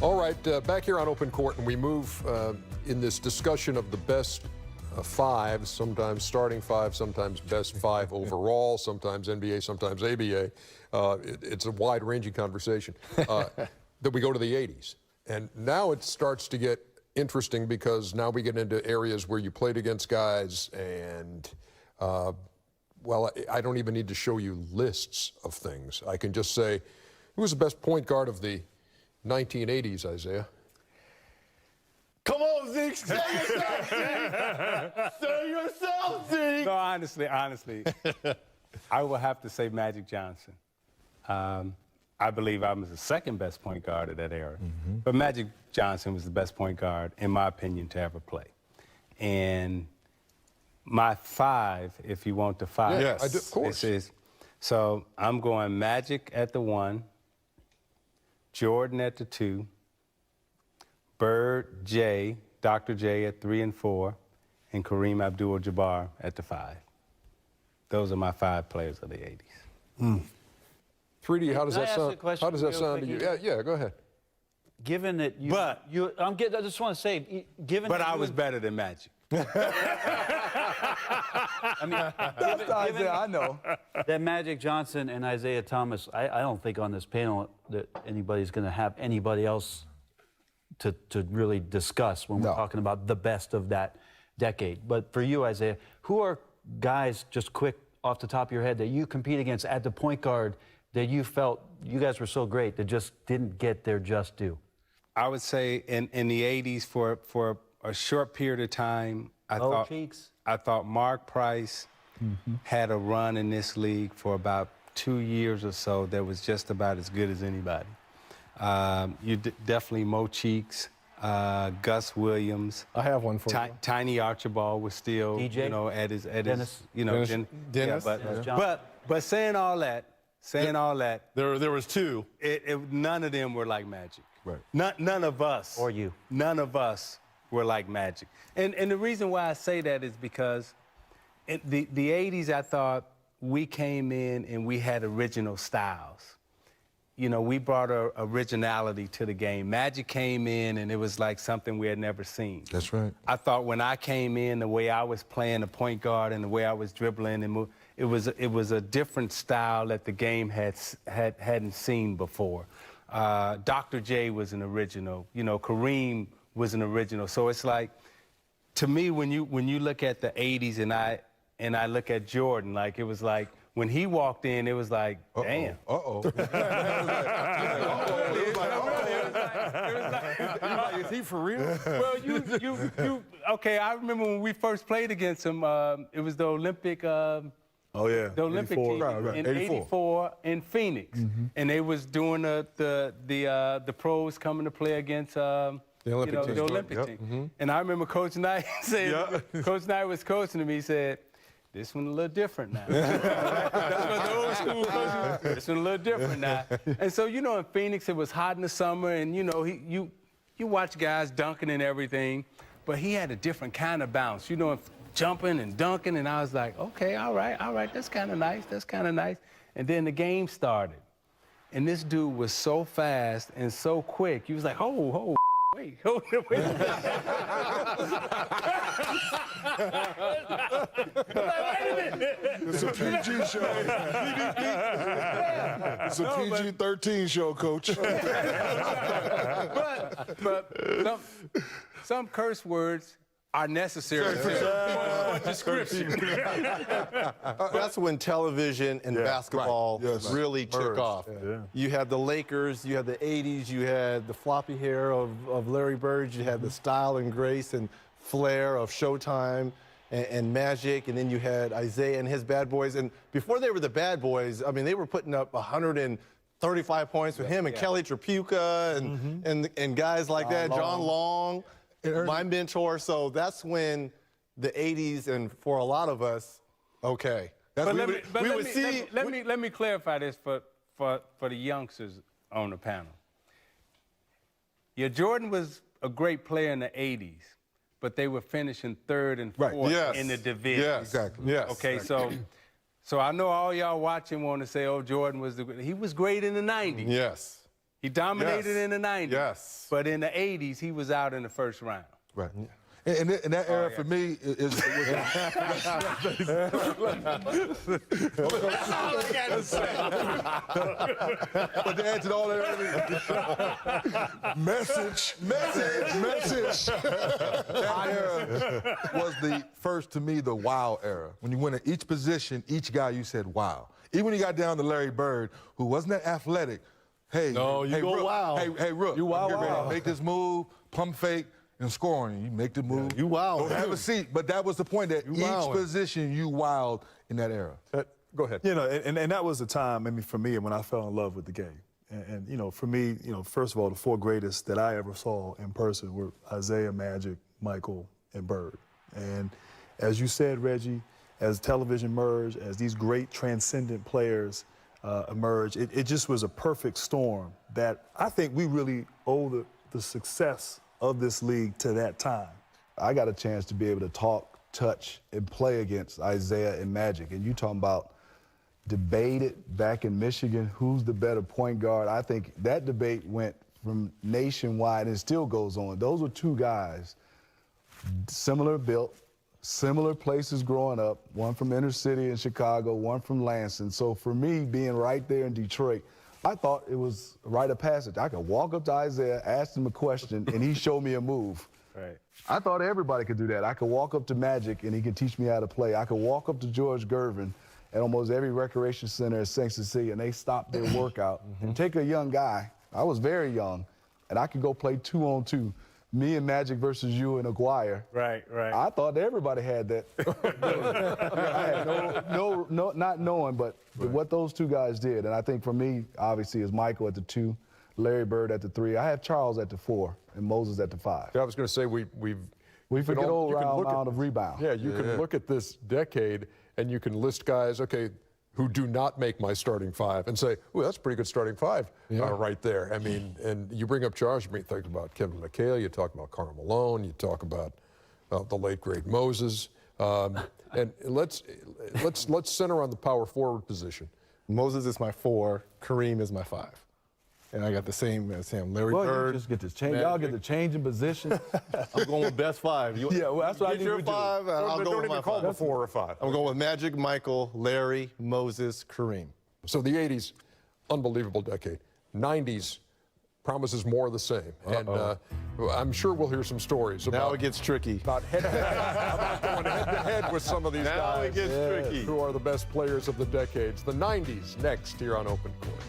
All right, back here on Open Court, and we move in this discussion of the best five, sometimes starting five, sometimes best five overall, sometimes NBA, sometimes ABA. It's a wide-ranging conversation. That we go to the 80s. And now it starts to get interesting because now we get into areas where you played against guys and, well, I don't even need to show you lists of things. I can just say, who was the best point guard of the 1980s, Isaiah? Come on, Zeke. Say yourself, Zeke. Say yourself, Zeke. No, honestly, I will have to say Magic Johnson. I believe I was the second best point guard of that era. But Magic Johnson was the best point guard, in my opinion, to ever play. And my five, if you want the five. Yes, I do, of course. So I'm going Magic at the 1, Jordan at the 2, Bird, Dr. J at 3 and 4, and Kareem Abdul-Jabbar at the 5. Those are my 5 players of the 80s. 3D, how does that sound? How does that real sound to you? Yeah, go ahead. Given that you, I just want to say, given. But that I was better than Magic. I mean, I know. that Magic Johnson and Isaiah Thomas, I don't think on this panel that anybody's going to have anybody else to really discuss when we're talking about the best of that decade. But for you, Isaiah, who are guys, just quick off the top of your head, that you compete against at the point guard that you felt you guys were so great that just didn't get their just due? I would say in the 80s, for a short period of time, I thought Mark Price had a run in this league for about 2 years or so that was just about as good as anybody. Definitely Mo Cheeks, Gus Williams. I have one for you. Tiny Archibald was still, DJ? you know, at his, Dennis? you know, Dennis? But saying all that, there was 2. none of them were like Magic. Right. None of us. Or you. None of us were like Magic. And the reason why I say that is because in the 80s, I thought we came in and we had original styles. You know, we brought originality to the game. Magic came in and it was like something we had never seen. That's right. I thought when I came in, the way I was playing the point guard and the way I was dribbling and moving, it was a different style that the game hadn't seen before. Dr. J was an original. You know, Kareem was an original. So it's like, to me, when you look at the 80s and I look at Jordan, like it was like when he walked in, it was like, damn. Is he for real? Well, okay, I remember when we first played against him, it was the Olympic, the Olympic team in 84 in Phoenix. And they was doing the pros coming to play against the Olympic team. And I remember Coach Knight saying, Coach Knight was coaching him, he said, this one a little different now. That's what the old school coach, this one a little different now. And so, you know, in Phoenix, it was hot in the summer, and, you know, you watch guys dunking and everything, but he had a different kind of bounce, you know, jumping and dunking, and I was like, okay, all right, that's kind of nice, And then the game started, and this dude was so fast and so quick. He was like, wait. It's a PG show. It's a PG-13 show, Coach. but some curse words are necessary for description. That's when television and basketball really took off. You had the Lakers, you had the 80s, you had the floppy hair of Larry Bird, you had the style and grace and flair of Showtime and Magic, and then you had Isaiah and his Bad Boys. And before they were the Bad Boys, I mean, they were putting up 135 points with him and Kelly Tripucka and guys like that, John Long. My mentor, so that's when the 80s, and for a lot of us, okay. Let me clarify this for the youngsters on the panel. Yeah, Jordan was a great player in the 80s, but they were finishing 3rd and 4th in the division. Yes, exactly. Yes. Okay, so I know all y'all watching want to say, oh, Jordan was he was great in the 90s. Yes. He dominated Yes. in the 90s. Yes. But in the 80s, he was out in the first round. Right. And that era for me is but to answer all that, message. That era was the first, to me, the wow era. When you went at each position, each guy, you said wow. Even when you got down to Larry Bird, who wasn't that athletic, hey, No, you hey, go Rook, wow. Hey, Rook, You wow, get ready. wow. Make this move, pump fake, and score on you. You make the move. you wow. Don't have a seat. But that was the point, that each wowing. position you wowed in that era. Go ahead. You know, and that was the time, I mean, for me, when I fell in love with the game. And you know, for me, you know, first of all, the four greatest that I ever saw in person were Isaiah, Magic, Michael, and Bird. And as you said, Reggie, as television merged, as these great transcendent players emerged, it just was a perfect storm that I think we really owe the success of this league to that time. I got a chance to be able to talk, touch, and play against Isaiah and Magic. And you talking about debated back in Michigan, who's the better point guard? I think that debate went from nationwide and still goes on. Those were two guys, similar built, similar places growing up, one from inner city in Chicago, one from Lansing. So for me, being right there in Detroit, I thought it was a rite of passage. I could walk up to Isaiah, ask him a question, and he showed me a move. Right. I thought everybody could do that. I could walk up to Magic, and he could teach me how to play. I could walk up to George Gervin at almost every recreation center at St. Cecilia, and they stopped their workout and take a young guy. I was very young, and I could go play 2-on-2. Me and Magic versus you and Aguirre. Right. I thought everybody had that. I had no, not knowing, but what those two guys did. And I think for me, obviously, is Michael at the 2, Larry Bird at the 3. I have Charles at the 4, and Moses at the 5. Yeah, I was going to say we forget old you can look amount at- of rebound. Yeah, you can look at this decade and you can list guys, okay, who do not make my starting 5 and say, well, that's a pretty good starting 5 right there. I mean, and you bring up Charles, you think about Kevin McHale, you talk about Karl Malone, you talk about the late, great Moses. And let's center on the power forward position. Moses is my 4, Kareem is my 5. And I got the same as him. Larry Well, Bird. you just get to change. Y'all get to change in position. I'm going with best 5. Yeah, well, that's what I Get think your we do. 5, I'll go Don't with even my call 5. them 4 or 5. I'm going with Magic, Michael, Larry, Moses, Kareem. So the 80s, unbelievable decade. 90s promises more of the same. And I'm sure we'll hear some stories Now about, it gets tricky. about about going head-to-head with some of these Now guys it gets tricky. who are the best players of the decades. The 90s next here on Open Court.